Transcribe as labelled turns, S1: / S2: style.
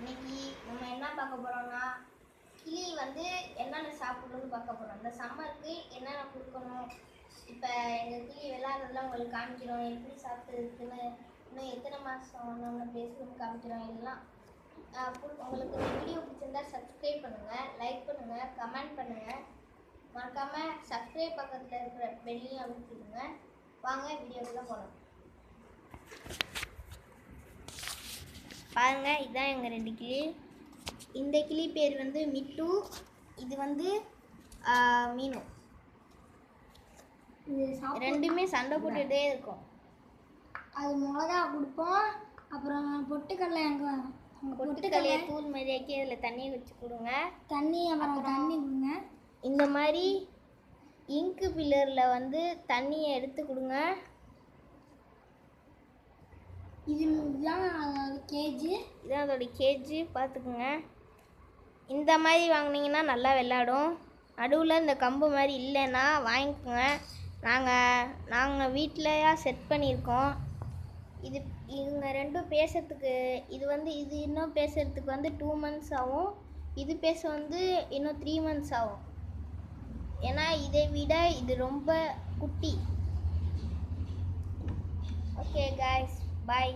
S1: இன்னைக்கு நம்ம என்ன பார்க்க போறோம்னா கிளி வந்து என்னென்ன சாப்பிடணும்னு பார்க்க போறோம். இந்த சம்மருக்கு என்னென்ன கொடுக்கணும், இப்போ எங்கள் கிளி விளையாடுறதுலாம் உங்களுக்கு காமிக்கிறோம், எப்படி சாப்பிட்டுருக்குன்னு, இன்னும் எத்தனை மாதம் நம்ம பேசணும்னு காமிக்கிறோம். எல்லாம் உங்களுக்கு இந்த வீடியோ பிடிச்சிருந்தா சப்ஸ்கிரைப் பண்ணுங்கள், லைக் பண்ணுங்கள், கமெண்ட் பண்ணுங்கள். மறக்காமல் சப்ஸ்கிரைப் பக்கத்தில் இருக்கிற பெல்லையும் அமுத்திடுங்க. வாங்க வீடியோக்குள்ள போகலாம். பாருங்க, இதுதான் எங்கள் 2 கிளி. இந்த கிளி பேர் வந்து மிட்டு, இது வந்து மீனு. ரெண்டுமே சண்டை போட்டுகிட்டே இருக்கும்.
S2: அது மிளகா கொடுப்போம், அப்புறம் பொட்டுக்கடலை
S1: பொட்டுக்கடலையை தூள் மாதிரியாக்கி அதில் தண்ணியை வச்சு கொடுங்க.
S2: அப்புறம் தண்ணி கொடுங்க.
S1: இந்த மாதிரி இங்கு பில்லரில் வந்து தண்ணியை எடுத்து கொடுங்க.
S2: இதுதான் கேஜி,
S1: இதான் அதோட கேஜி, பார்த்துக்குங்க. இந்த மாதிரி வாங்கினீங்கன்னா நல்லா விளாடும். நடுவில் இந்த கம்பு மாதிரி இல்லைன்னா வாங்கிக்கோங்க. நாங்கள் வீட்டிலையா செட் பண்ணியிருக்கோம். இதுங்க ரெண்டும் பேசுறதுக்கு இது இன்னும் பேசுறதுக்கு வந்து 2 months ஆகும். இது பேச வந்து இன்னும் 3 months ஆகும். ஏன்னா இதை விட இது ரொம்ப குட்டி. Okay guys, bye.